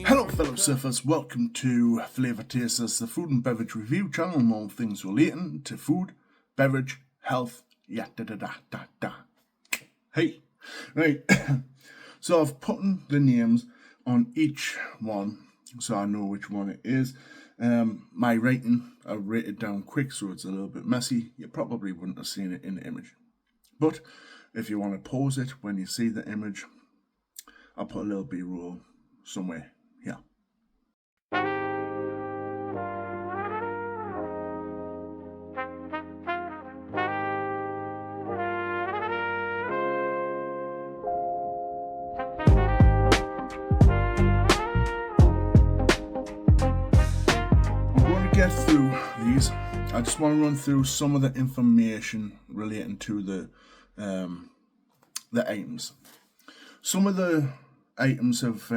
Hello fellow surfers, welcome to Flavour Tasters, the food and beverage review channel on all things relating to food, beverage, health, Hey, right, so I've put the names on each one so I know which one it is. My rating, I've rated down quick so it's a little bit messy. You probably wouldn't have seen it in the image. But if you want to pause it when you see the image, I'll put a little B-roll somewhere here. Get through these. I just want to run through some of the information relating to the items. Some of the items have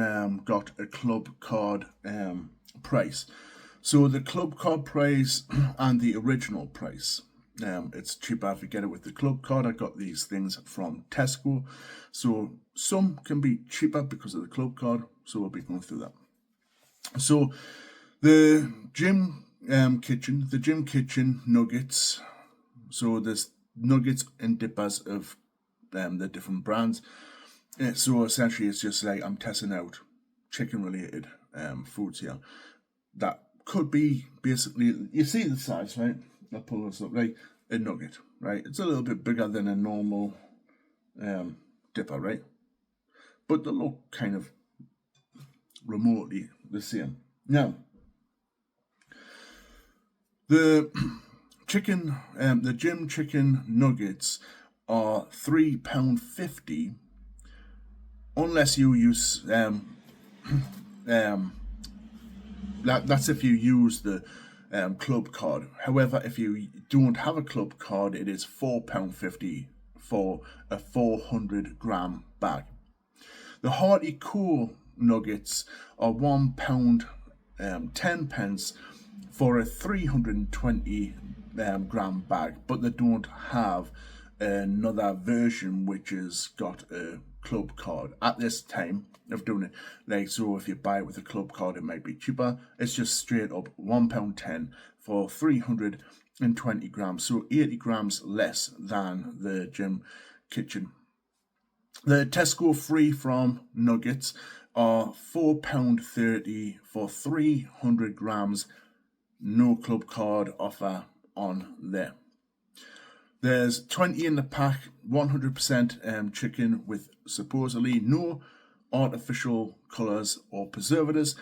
got a club card price. So the club card price and the original price. It's cheaper if you get it with the club card. I got these things from Tesco. So some can be cheaper because of the club card. So we'll be going through that. So the gym kitchen nuggets. So there's nuggets and dippers of the different brands. So essentially it's just like I'm testing out chicken related foods here. That could be basically, you see the size, right? I'll pull this up, like a nugget, right? It's a little bit bigger than a normal dipper, right? But they look kind of remotely the same. Now, the gym chicken nuggets are £3.50 unless you use that's if you use the club card. However, if you don't have a club card, it is £4.50 for a 400 gram bag. The Hearty Co nuggets are £1 10 for a 320 gram bag, but they don't have another version which has got a club card at this time of doing it. Like, so if you buy it with a club card, it might be cheaper. It's just straight up £1.10 for 320 grams, so 80 grams less than the gym kitchen. The Tesco free from nuggets are £4.30 for 300 grams. No club card offer on there. There's 20 in the pack, 100% chicken with supposedly no artificial colours or preservatives.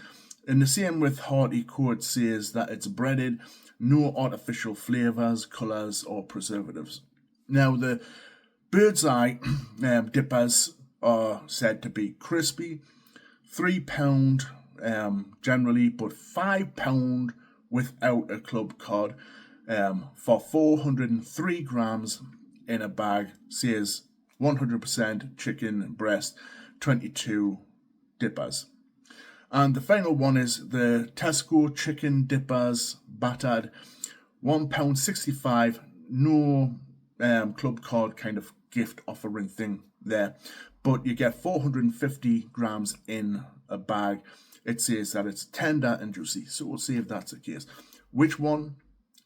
And the same with Hearty Co, it says that it's breaded, no artificial flavours, colours or preservatives. Now the Birdseye dippers are said to be crispy, £3 generally, but £5 without a club card for 403 grams in a bag. Says 100% chicken breast, 22 dippers. And the final one is the Tesco chicken dippers battered, £1.65. No club card kind of gift offering thing there, but you get 450 grams in a bag. It says that it's tender and juicy, so we'll see if that's the case. Which one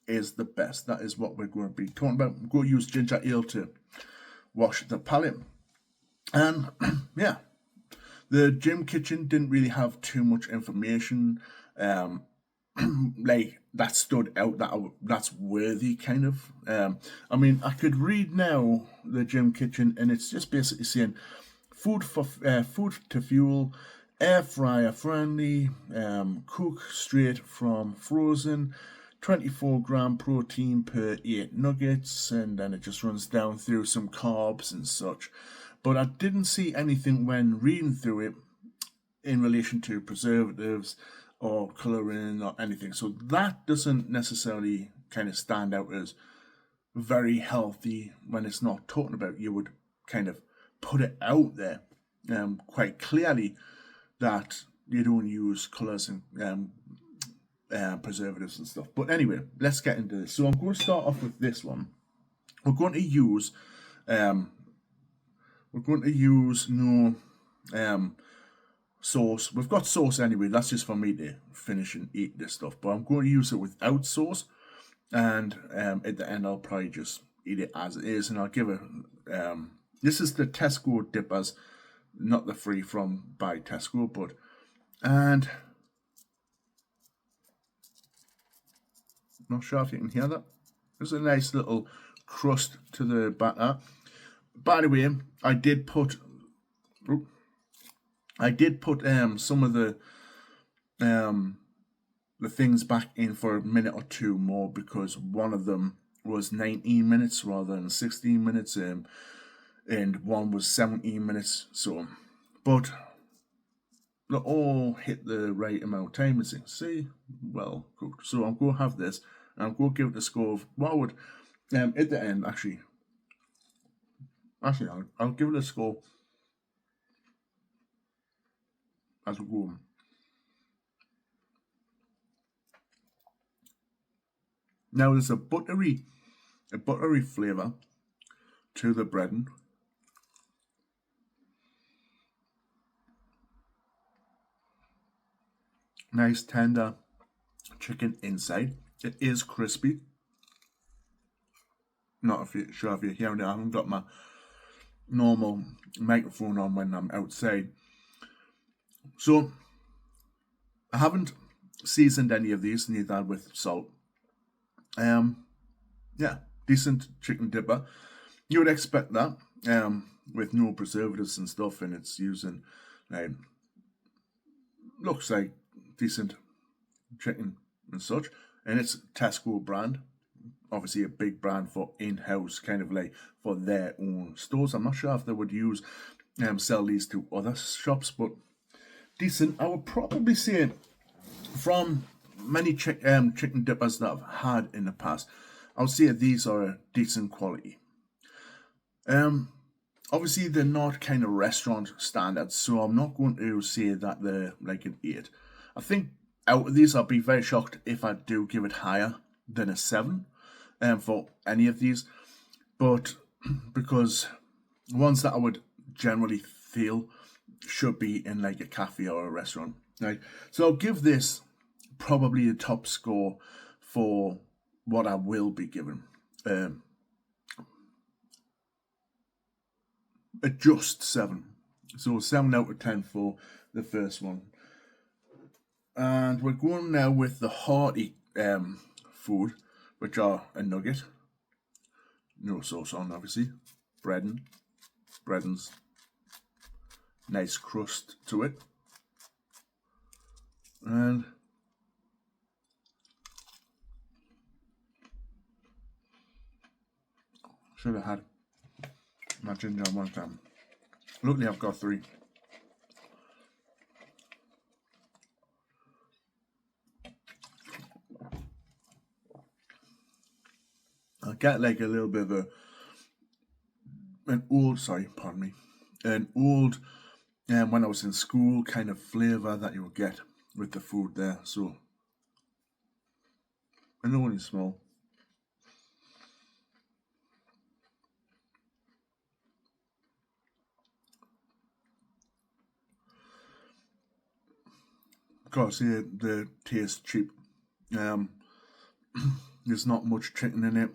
is the best? That is what we're going to be talking about. I'm going to use ginger ale to wash the palate. And yeah, the gym kitchen didn't really have too much information like that stood out, that's worthy kind of. I mean, I could read now the gym kitchen and it's just basically saying food to fuel, air fryer friendly, cook straight from frozen, 24 gram protein per 8 nuggets, and then it just runs down through some carbs and such. But I didn't see anything when reading through it in relation to preservatives or colouring or anything. So that doesn't necessarily kind of stand out as very healthy when it's not talking about. You would kind of put it out there quite clearly that you don't use colours and preservatives and stuff. But anyway, let's get into this. So I'm going to start off with this one. We're going to use no sauce. We've got sauce anyway. That's just for me to finish and eat this stuff. But I'm going to use it without sauce. And at the end, I'll probably just eat it as it is. And I'll give it... this is the Tesco dippers. Not the free from by Tesco, but... And... Not sure if you can hear that. There's a nice little crust to the batter. By the way, I did put some of the things back in for a minute or two more, because one of them was 19 minutes rather than 16 minutes, and one was 17 minutes. So, but they all hit the right amount of time, as you can see, well cooked. So I'm going to have this, and I'm going to give it a score of what I would, at the end, actually I'll give it a score as we go. Now there's a buttery flavour to the breading. Nice tender chicken inside. It is crispy. Not sure if you're hearing it. I haven't got my normal microphone on when I'm outside. So I haven't seasoned any of these, neither with salt. Yeah, decent chicken dipper. You would expect that, with no preservatives and stuff, and it's using, looks like decent chicken and such, and it's Tesco brand. Obviously a big brand for in-house, kind of like for their own stores. I'm not sure if they would sell these to other shops, but decent. I would probably say, from many chicken dippers that I've had in the past, I would say these are a decent quality. Obviously they're not kind of restaurant standards, so I'm not going to say that they're like an 8. I think out of these, I'll be very shocked if I do give it higher than a 7 for any of these, but because ones that I would generally feel should be in like a cafe or a restaurant, right? So I'll give this probably a top score for what I will be given. A just 7. So 7 out of 10 for the first one. And we're going now with the Hearty food, which are a nugget. No sauce on, obviously. Breadings. Nice crust to it. And should have had my ginger one time. Luckily I've got 3. I get like a little bit of an old, when I was in school kind of flavour that you would get with the food there. So, I know when it's small. Of course, the taste cheap. There's not much chicken in it.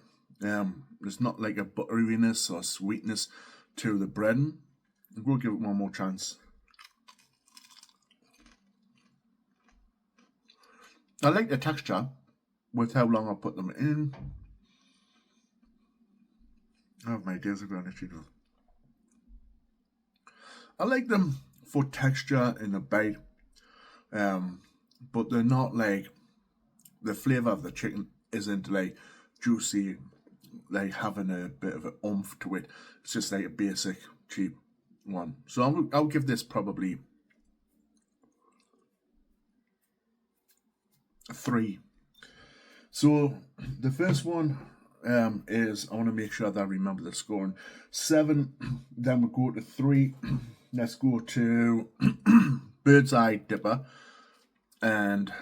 There's not like a butteriness or sweetness to the breading. I'm going to give it one more chance. I like the texture with how long I put them in. I have my ideas ago on it. I like them for texture in the bite, but they're not like, the flavour of the chicken isn't like juicy, like having a bit of an oomph to it. It's just like a basic cheap one. So I'll give this probably a 3. So the first one is, I want to make sure that I remember the scoring. 7, then we go to 3. Let's go to Birdseye dipper, and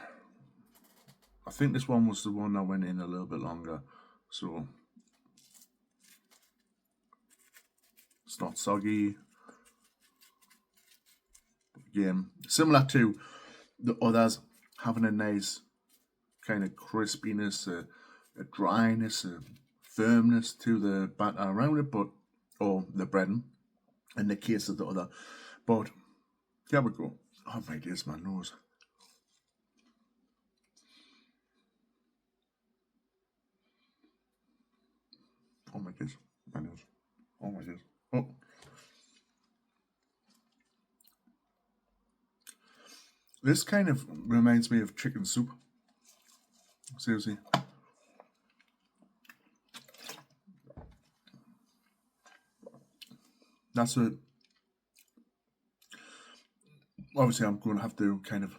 I think this one was the one that went in a little bit longer, so it's not soggy. Again, similar to the others, having a nice kind of crispiness, a dryness, a firmness to the batter around it, or the breading, in the case of the other. But there we go. Oh my days, my nose. Oh my days, my nose. Oh my days. Oh. This kind of reminds me of chicken soup. Seriously. That's a... Obviously, I'm going to have to kind of...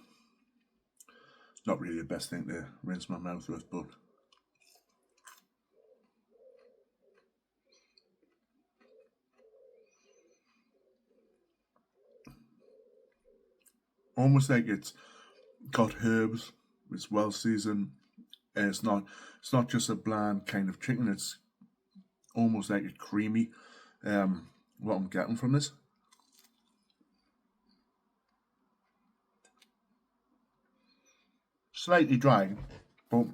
Not really the best thing to rinse my mouth with, but... Almost like it's got herbs, it's well seasoned, and it's not just a bland kind of chicken, it's almost like a creamy, what I'm getting from this. Slightly dry, but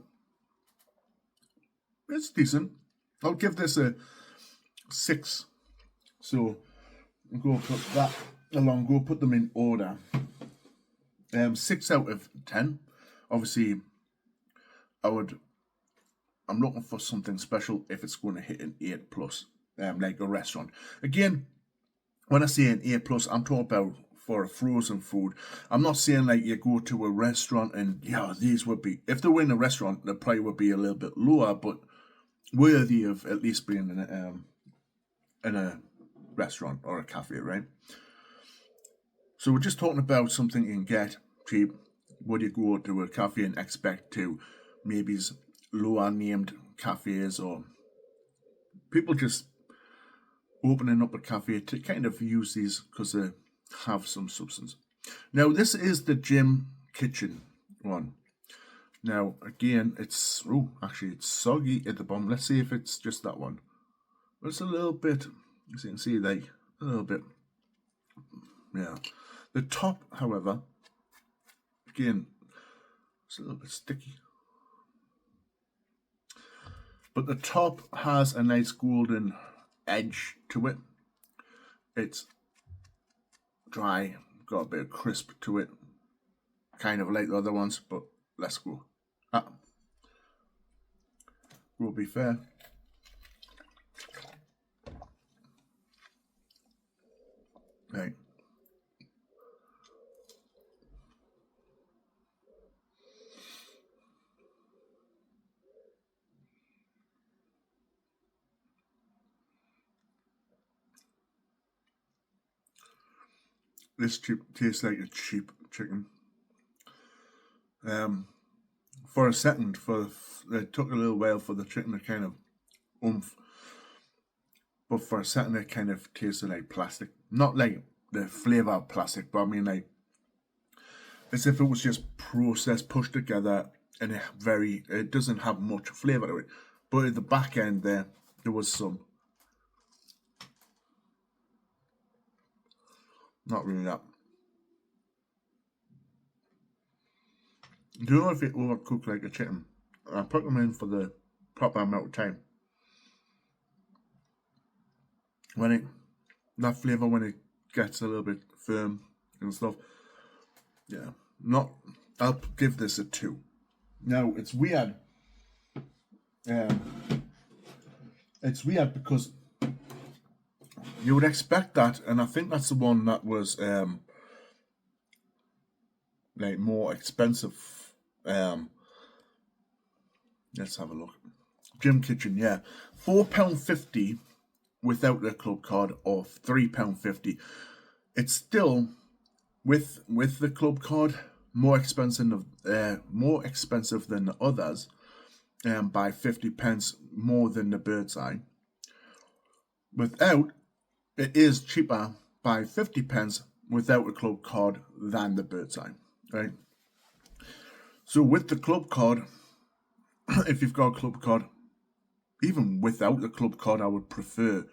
it's decent. I'll give this a 6. So I'll go put that along, go put them in order. 6 out of 10. Obviously, I'm looking for something special if it's going to hit an 8+, like a restaurant. Again, when I say an 8+, I'm talking about for a frozen food. I'm not saying like you go to a restaurant and these would be, if they were in a restaurant, they probably would be a little bit lower, but worthy of at least being in a restaurant or a cafe, right? So we're just talking about something you can get cheap. Would you go to a cafe and expect to maybe lower named cafes or people just opening up a cafe to kind of use these because they have some substance. Now this is the gym kitchen one. Now again, it's actually it's soggy at the bottom. Let's see if it's just that one. It's a little bit, as you can see, like a little bit. Yeah. The top, however, again, it's a little bit sticky. But the top has a nice golden edge to it. It's dry, got a bit of crisp to it. Kind of like the other ones, but let's go. Will be fair. Right. This tastes like a cheap chicken. For a second, it took a little while for the chicken to kind of oomph. But for a second, it kind of tasted like plastic. Not like the flavour of plastic, but I mean like as if it was just processed, pushed together, and it doesn't have much flavour to it. But at the back end there was some. Not really that. Do you know if it overcooked like a chicken? I put them in for the proper amount of time. That flavour when it gets a little bit firm and stuff. Yeah. I'll give this a 2. Now it's weird. It's weird because you would expect that, and I think that's the one that was like more expensive. Let's have a look. Gym kitchen, yeah, £4.50 without the club card, or £3.50. It's still with the club card more expensive than the others, by 50p more than the Birdseye. Without, it is cheaper by 50p without a club card than the Birdseye, right? So with the club card, if you've got a club card, even without the club card, I would prefer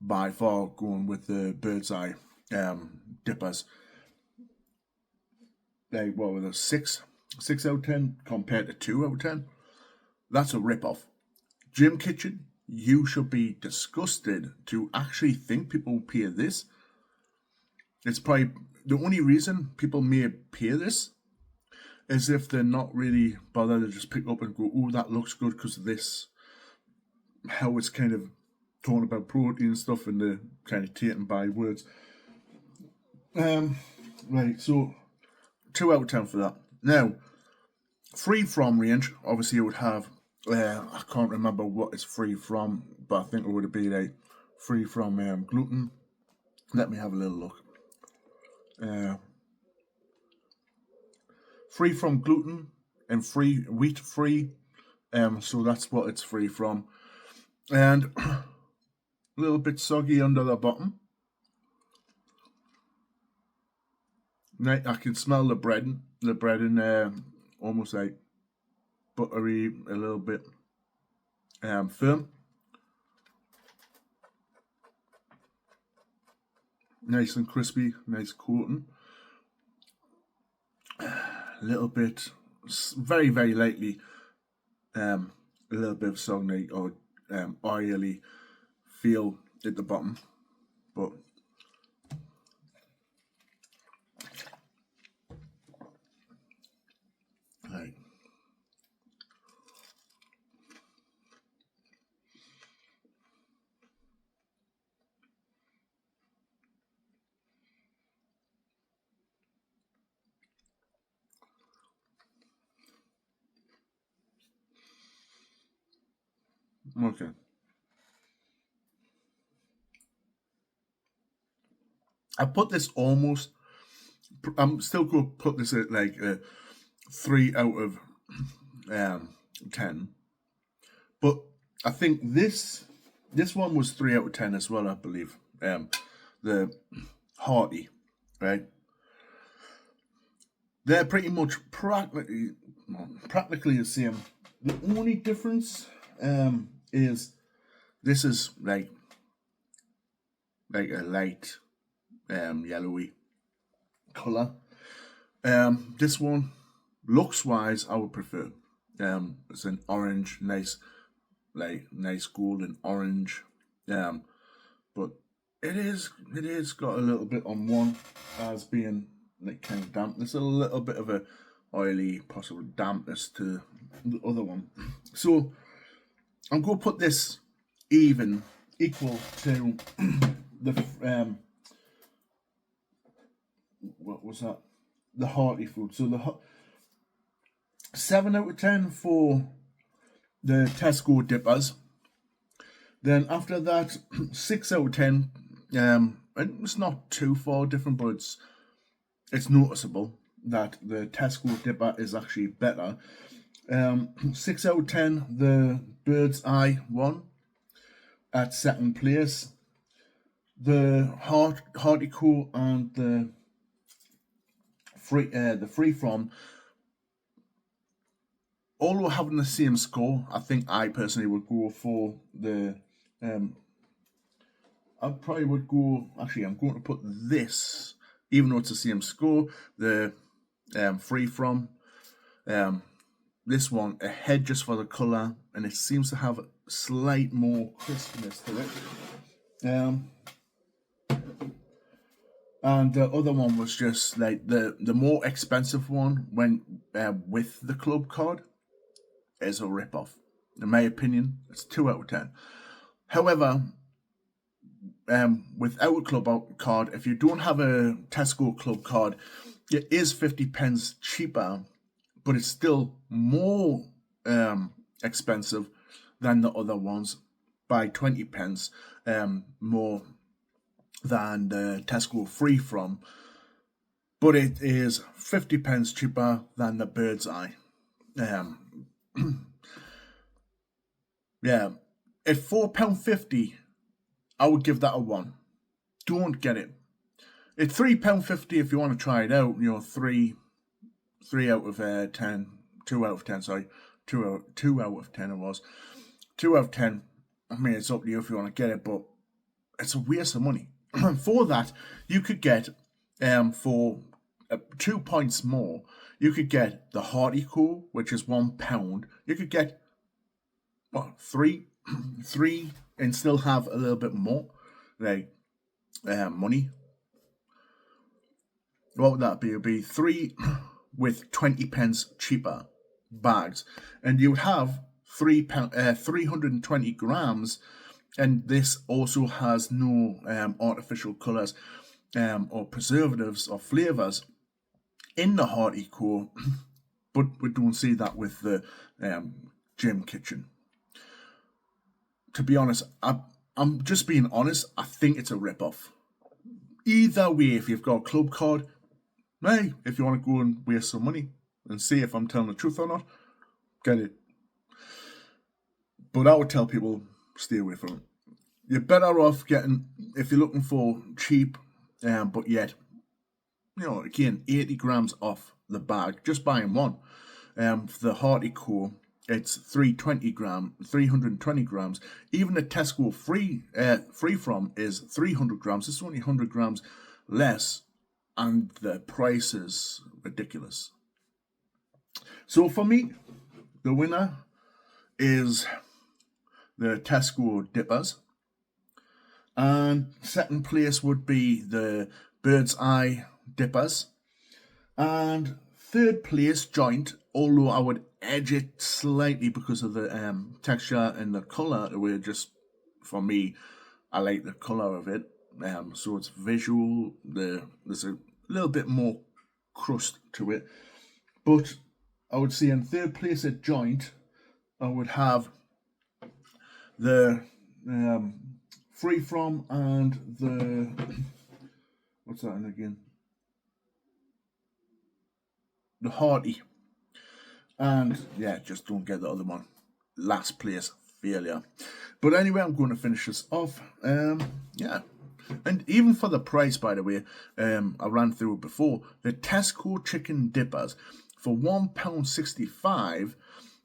by far going with the Birdseye dippers. like, what was it, 6 out of 10 compared to 2 out of 10. That's a rip-off. Gym Kitchen, you should be disgusted to actually think people pay this. It's probably the only reason people may pay this is if they're not really bothered to just pick up and go, oh, that looks good because of this. How it's kind of talking about protein and stuff and the kind of taken by words. Right, so 2 out of 10 for that. Now, free from range, obviously it would have, I can't remember what it's free from, but I think it would be like free from gluten. Let me have a little look. Free from gluten and free wheat free. So that's what it's free from. And a little bit soggy under the bottom. Right, I can smell the bread in almost like buttery, a little bit firm. Nice and crispy, nice coating. A little bit, very, very lightly, a little bit of soggy or oily feel at the bottom, but right. Okay. I put this almost. I'm still going to put this at like a 3 out of 10. But I think this one was 3 out of 10 as well, I believe. The Hearty, right? They're pretty much practically the same. The only difference is this is like a light yellowy colour. This one, looks wise, I would prefer. It's an orange, nice golden orange. But it is got a little bit on one as being like kind of damp. There's a little bit of a oily, possible dampness to the other one. So I'm going to put this equal to the what was that? The Hearty food. So the 7 out of 10 for the Tesco dippers. Then after that, 6 out of 10. It's not too far different, but it's noticeable that the Tesco dipper is actually better. 6 out of 10, the Birdseye one at second place. The Hearty Co and the free from, although having the same score, I think I personally would go for the. I probably would go. Actually, I'm going to put this, even though it's the same score, the free from. This one ahead just for the colour, and it seems to have a slight more crispness to it. And the other one was just like the more expensive one went with the club card is a rip-off. In my opinion, it's 2 out of 10. However, without a club card, if you don't have a Tesco club card, it is 50p cheaper, but it's still more expensive than the other ones by 20p more than the Tesco free from, but it is 50p cheaper than the Birdseye. Yeah, at £4.50, I would give that a 1. Don't get it. At £3.50, if you want to try it out, 3 out of 10, 2 out of 10. Sorry, 2 out of 10 it was. 2 out of 10. I mean, it's up to you if you want to get it, but it's a waste of money. For that, you could get for 2 points more, you could get the Hearty Co, which is £1. You could get what, three, and still have a little bit more, like money. What would that be? It would be 3 with 20 pence cheaper bags, and you would have £3, 320 grams. And this also has no artificial colours or preservatives or flavours in the Hearty Co, but we don't see that with the gym kitchen. To be honest, I'm just being honest, I think it's a rip-off. Either way, if you've got a club card, hey, if you want to go and waste some money and see if I'm telling the truth or not, get it. But I would tell people, stay away from it. You're better off getting, if you're looking for cheap, but yet, again, 80 grams off the bag, just buying one. For the Hearty Co, it's 320 grams. Even the Tesco free from is 300 grams. It's only 100 grams less, and the price is ridiculous. So for me, the winner is the Tesco dippers, and second place would be the Birdseye dippers, and third place joint, although I would edge it slightly because of the texture and the colour. For me, I like the colour of it, so it's visual. There's a little bit more crust to it, but I would say in third place at joint, I would have the free from and the, what's that in again? The Hearty. And yeah, just don't get the other one. Last place failure. But anyway, I'm going to finish this off. Yeah. And even for the price, by the way, I ran through it before. The Tesco chicken dippers for £1.65,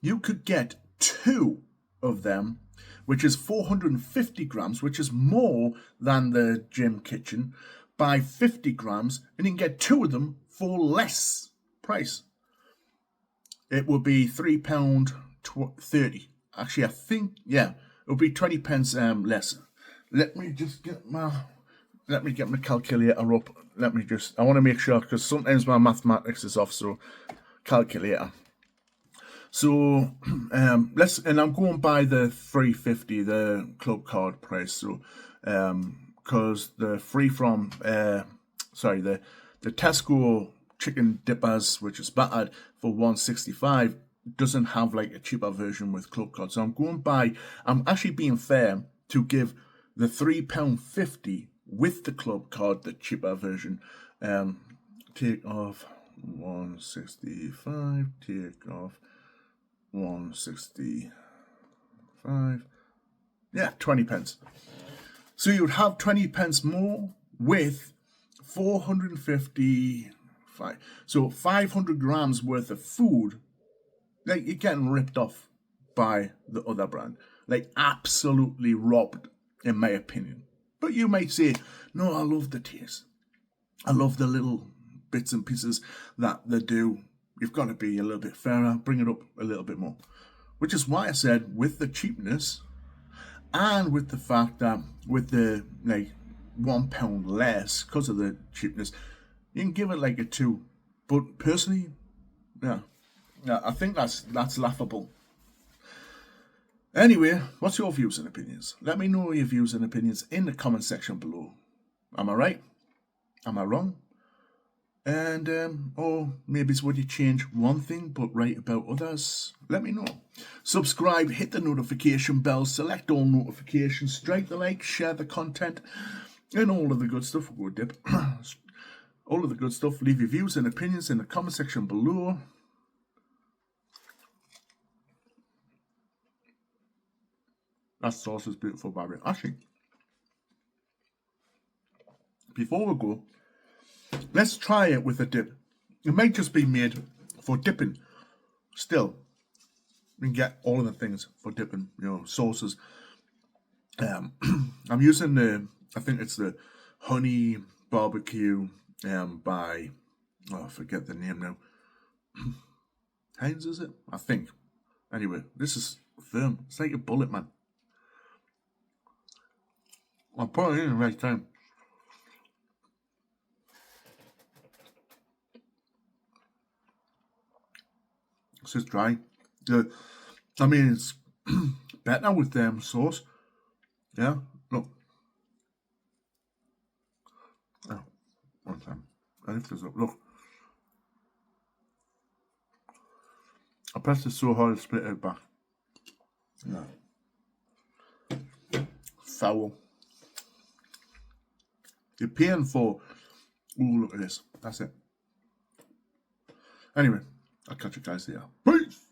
you could get 2 of them, which is 450 grams, which is more than the gym kitchen, by 50 grams, and you can get 2 of them for less price. It would be £3.30. Actually, I think, yeah, it would be 20 pence less. Let me get my calculator up. I want to make sure, because sometimes my mathematics is off, so calculator. So and I'm going by the 350, the club card price. So because the the Tesco chicken dippers, which is battered, for £1.65, doesn't have like a cheaper version with club card. So I'm actually being fair to give the £3.50 with the club card the cheaper version. Take off 165, take off 165, yeah, 20 pence. So you'd have 20 pence more with 455. So 500 grams worth of food. Like, you're getting ripped off by the other brand. Like, absolutely robbed, in my opinion. But you might say, no, I love the taste. I love the little bits and pieces that they do. You've got to be a little bit fairer, bring it up a little bit more. Which is why I said, with the cheapness and with the fact that with the like £1 less because of the cheapness, you can give it like a 2. But personally, yeah, I think that's laughable. Anyway, what's your views and opinions? Let me know your views and opinions in the comment section below. Am I right? Am I wrong? And or maybe it's would you change one thing but write about others? Let me know. Subscribe, hit the notification bell, select all notifications, strike the like, share the content, and all of the good stuff. We'll go dip. All of the good stuff. Leave your views and opinions in the comment section below. That sauce is beautiful, by the way. Actually, before we go, let's try it with a dip. It might just be made for dipping. Still, we can get all of the things for dipping, sauces. I'm using I think it's the honey barbecue by Oh, I forget the name now. Heinz, is it? I think. Anyway, this is firm. It's like a bullet, man. I'll put it in the right time. It's just dry. I mean, it's better with sauce. Yeah, look. Oh, one time. I lift this up. Look. I pressed it so hard it split out back. No. Foul. You're paying for... Ooh, look at this. That's it. Anyway, I'll catch you guys later. Peace!